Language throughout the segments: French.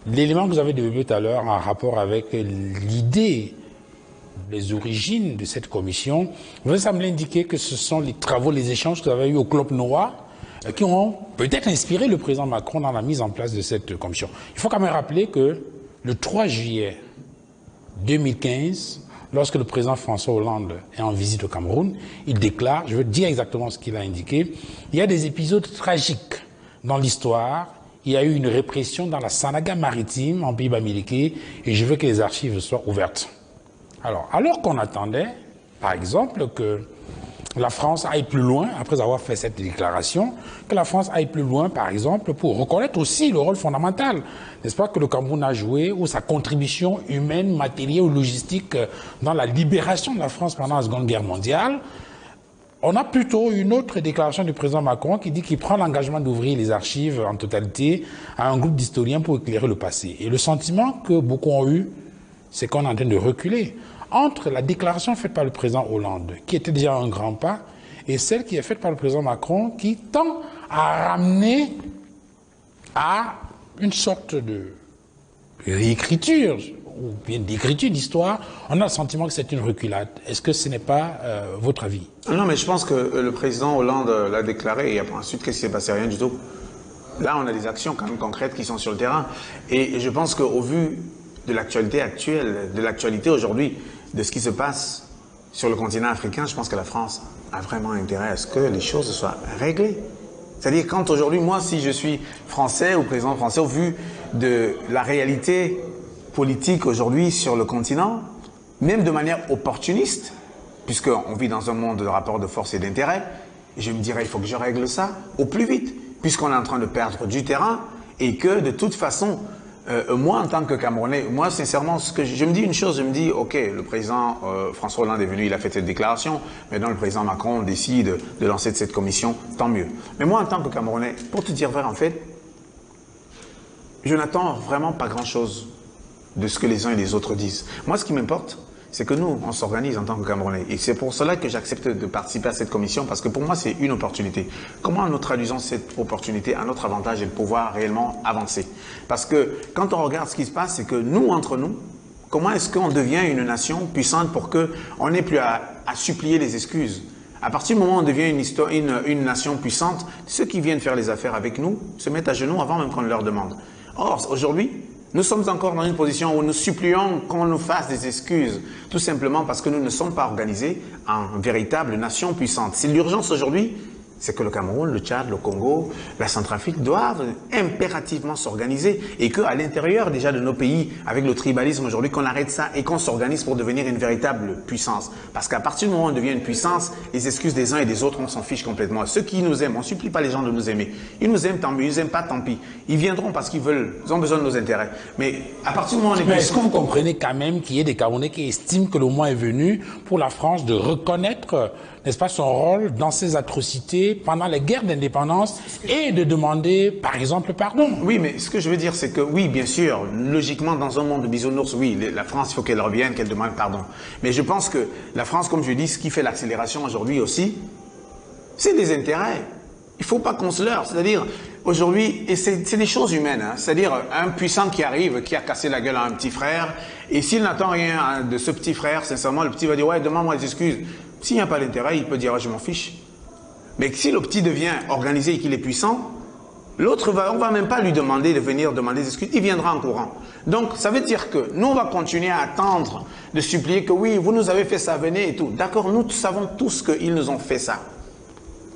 L'élément que vous avez développé tout à l'heure en rapport avec l'idée, les origines de cette commission, vous semblez indiquer que ce sont les travaux, les échanges que vous avez eus au Club Noir qui ont peut-être inspiré le président Macron dans la mise en place de cette commission. Il faut quand même rappeler que le 3 juillet 2015, lorsque le président François Hollande est en visite au Cameroun, il déclare, je veux dire exactement ce qu'il a indiqué, il y a des épisodes tragiques dans l'histoire, il y a eu une répression dans la Sanaga maritime en Pays bas-Miliqué et je veux que les archives soient ouvertes. Alors qu'on attendait, par exemple, que la France aille plus loin, après avoir fait cette déclaration, que la France aille plus loin, par exemple, pour reconnaître aussi le rôle fondamental, n'est-ce pas, que le Cameroun a joué, ou sa contribution humaine, matérielle ou logistique dans la libération de la France pendant la Seconde Guerre mondiale. On a plutôt une autre déclaration du président Macron qui dit qu'il prend l'engagement d'ouvrir les archives en totalité à un groupe d'historiens pour éclairer le passé. Et le sentiment que beaucoup ont eu, c'est qu'on est en train de reculer entre la déclaration faite par le président Hollande, qui était déjà un grand pas, et celle qui est faite par le président Macron, qui tend à ramener à une sorte de réécriture, ou bien d'écriture d'histoire. On a le sentiment que c'est une reculade. Est-ce que ce n'est pas votre avis? Non, mais je pense que le président Hollande l'a déclaré, et ensuite, qu'est-ce qui s'est passé? Rien du tout. Là, on a des actions quand même concrètes qui sont sur le terrain. Et je pense qu'au vu de l'actualité actuelle, de l'actualité aujourd'hui, de ce qui se passe sur le continent africain, je pense que la France a vraiment intérêt à ce que les choses soient réglées. C'est-à-dire, quand aujourd'hui, moi, si je suis français ou président français, au vu de la réalité politique aujourd'hui sur le continent, même de manière opportuniste, puisqu'on vit dans un monde de rapports de force et d'intérêt, je me dirais, il faut que je règle ça au plus vite, puisqu'on est en train de perdre du terrain et que, de toute façon, moi, en tant que Camerounais, moi, sincèrement, je me dis une chose, je me dis, ok, le président François Hollande est venu, il a fait cette déclaration, maintenant le président Macron décide de lancer cette commission, tant mieux. Mais moi, en tant que Camerounais, pour te dire vrai, en fait, je n'attends vraiment pas grand-chose de ce que les uns et les autres disent. Moi, ce qui m'importe, c'est que nous, on s'organise en tant que Camerounais. Et c'est pour cela que j'accepte de participer à cette commission, parce que pour moi, c'est une opportunité. Comment nous traduisons cette opportunité à notre avantage et de pouvoir réellement avancer? Parce que quand on regarde ce qui se passe, c'est que nous, entre nous, comment est-ce qu'on devient une nation puissante pour qu'on n'ait plus à supplier les excuses? À partir du moment où on devient une nation puissante, ceux qui viennent faire les affaires avec nous se mettent à genoux avant même qu'on leur demande. Or, aujourd'hui, nous sommes encore dans une position où nous supplions qu'on nous fasse des excuses, tout simplement parce que nous ne sommes pas organisés en véritable nation puissante. C'est l'urgence aujourd'hui, c'est que le Cameroun, le Tchad, le Congo, la Centrafrique doivent impérativement s'organiser et qu'à l'intérieur déjà de nos pays, avec le tribalisme aujourd'hui, qu'on arrête ça et qu'on s'organise pour devenir une véritable puissance. Parce qu'à partir du moment où on devient une puissance, les excuses des uns et des autres, on s'en fiche complètement. Ceux qui nous aiment, on ne supplie pas les gens de nous aimer. Ils nous aiment, tant mieux. Ils nous aiment pas, tant pis. Ils viendront parce qu'ils veulent, ils ont besoin de nos intérêts. Mais à partir du moment où on est est-ce que vous comprenez quand même qu'il y ait des Camerounais qui estiment que le moment est venu pour la France de reconnaître, n'est-ce pas, son rôle dans ces atrocités pendant les guerres d'indépendance et de demander, par exemple, pardon? Oui, mais ce que je veux dire, c'est que oui, bien sûr, logiquement, dans un monde de bisounours, oui, la France, il faut qu'elle revienne, qu'elle demande pardon. Mais je pense que la France, comme je dis, ce qui fait l'accélération aujourd'hui aussi, c'est les intérêts. Il ne faut pas qu'on se leurre. C'est-à-dire, aujourd'hui, et c'est des choses humaines, hein, c'est-à-dire un puissant qui arrive, qui a cassé la gueule à un petit frère, et s'il n'attend rien de ce petit frère, sincèrement, le petit va dire, ouais, demande-moi des excuses. S'il n'y a pas d'intérêt, il peut dire, je m'en fiche. Mais si le petit devient organisé et qu'il est puissant, l'autre, on ne va même pas lui demander de venir demander des excuses, il viendra en courant. Donc, ça veut dire que nous, on va continuer à attendre, de supplier que oui, vous nous avez fait ça, venez et tout. D'accord, nous savons tous qu'ils nous ont fait ça.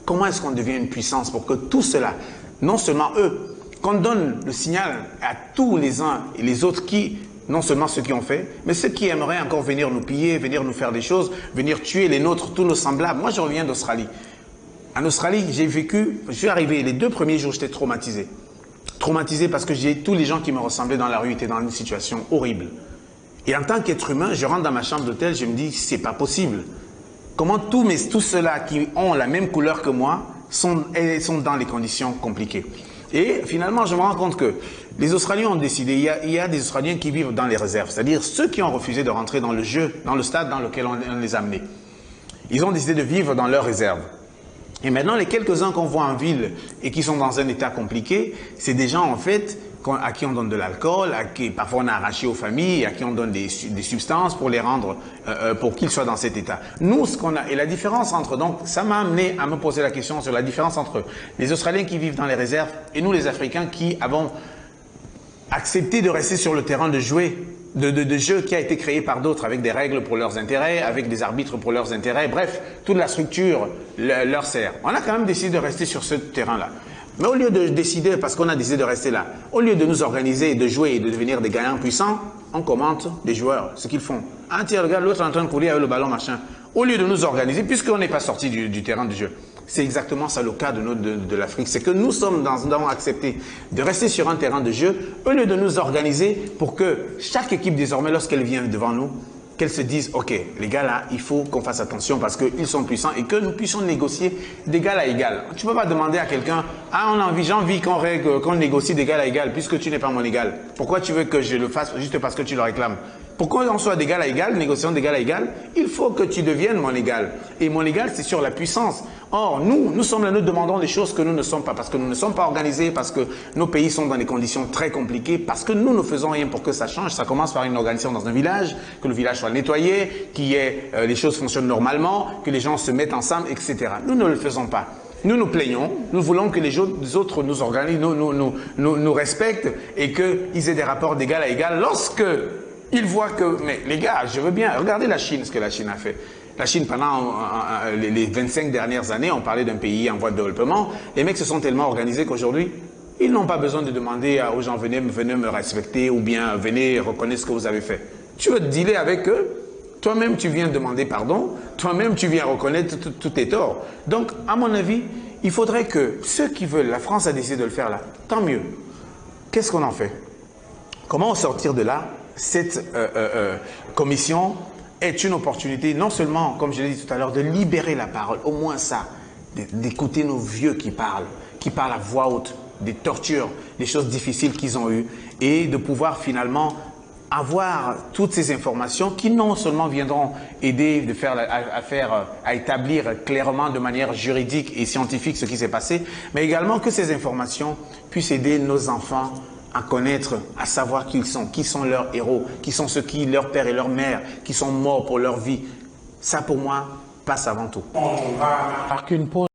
Comment est-ce qu'on devient une puissance pour que tout cela, non seulement eux, qu'on donne le signal à tous les uns et les autres qui, non seulement ceux qui ont fait, mais ceux qui aimeraient encore venir nous piller, venir nous faire des choses, venir tuer les nôtres, tous nos semblables. Moi, je reviens d'Australie. En Australie, j'ai vécu, je suis arrivé, les 2 premiers jours, j'étais traumatisé. Traumatisé parce que j'ai tous les gens qui me ressemblaient dans la rue étaient dans une situation horrible. Et en tant qu'être humain, je rentre dans ma chambre d'hôtel, je me dis, c'est pas possible. Comment tous ceux-là qui ont la même couleur que moi sont dans les conditions compliquées. Et finalement, je me rends compte que les Australiens ont décidé, il y a des Australiens qui vivent dans les réserves, c'est-à-dire ceux qui ont refusé de rentrer dans le jeu, dans le stade dans lequel on les a amenés. Ils ont décidé de vivre dans leurs réserves. Et maintenant, les quelques-uns qu'on voit en ville et qui sont dans un état compliqué, c'est des gens en fait à qui on donne de l'alcool, à qui parfois on a arraché aux familles, à qui on donne des substances pour les rendre, pour qu'ils soient dans cet état. Nous, ce qu'on a, et la différence entre, donc ça m'a amené à me poser la question sur la différence entre les Australiens qui vivent dans les réserves et nous les Africains qui avons accepté de rester sur le terrain de jeu qui a été créé par d'autres avec des règles pour leurs intérêts, avec des arbitres pour leurs intérêts, bref, toute la structure leur sert. On a quand même décidé de rester sur ce terrain-là. Mais au lieu de décider, parce qu'on a décidé de rester là, au lieu de nous organiser, de jouer et de devenir des gagnants puissants, on commente les joueurs, ce qu'ils font. Ah tiens, regarde, l'autre est en train de courir avec le ballon, machin. Au lieu de nous organiser, puisqu'on n'est pas sorti du terrain de jeu. C'est exactement ça le cas de l'Afrique. C'est que nous avons accepté de rester sur un terrain de jeu, au lieu de nous organiser pour que chaque équipe désormais, lorsqu'elle vient devant nous, qu'elles se disent, ok, les gars là, il faut qu'on fasse attention parce qu'ils sont puissants et que nous puissions négocier d'égal à égal. Tu ne peux pas demander à quelqu'un, ah j'ai envie qu'on négocie d'égal à égal puisque tu n'es pas mon égal. Pourquoi tu veux que je le fasse juste parce que tu le réclames? Pourquoi on soit d'égal à égal, négociant d'égal à égal? Il faut que tu deviennes mon égal. Et mon égal, c'est sur la puissance. Or, nous sommes là, nous demandons des choses que nous ne sommes pas, parce que nous ne sommes pas organisés, parce que nos pays sont dans des conditions très compliquées, parce que nous ne faisons rien pour que ça change. Ça commence par une organisation dans un village, que le village soit nettoyé, les choses fonctionnent normalement, que les gens se mettent ensemble, etc. Nous ne le faisons pas. Nous nous plaignons, nous voulons que les autres nous organisent, nous respectent et qu'ils aient des rapports d'égal à égal. Lorsque ils voient que, mais les gars, je veux bien, regardez la Chine, ce que la Chine a fait. La Chine, pendant les 25 dernières années, on parlait d'un pays en voie de développement. Les mecs se sont tellement organisés qu'aujourd'hui, ils n'ont pas besoin de demander aux gens, venez me respecter ou bien venez reconnaître ce que vous avez fait. Tu veux dealer avec eux, toi-même tu viens demander pardon, toi-même tu viens reconnaître tous tes torts. Donc, à mon avis, il faudrait que ceux qui veulent, la France a décidé de le faire là, tant mieux. Qu'est-ce qu'on en fait? Comment sortir de là? Cette commission est une opportunité, non seulement, comme je l'ai dit tout à l'heure, de libérer la parole, au moins ça, d'écouter nos vieux qui parlent à voix haute, des tortures, des choses difficiles qu'ils ont eues, et de pouvoir finalement avoir toutes ces informations qui non seulement viendront aider à établir clairement de manière juridique et scientifique ce qui s'est passé, mais également que ces informations puissent aider nos enfants à connaître, à savoir qui sont leurs héros, qui sont ceux qui, leurs pères et leurs mères, qui sont morts pour leur vie. Ça, pour moi, passe avant tout. On va marquer une pause.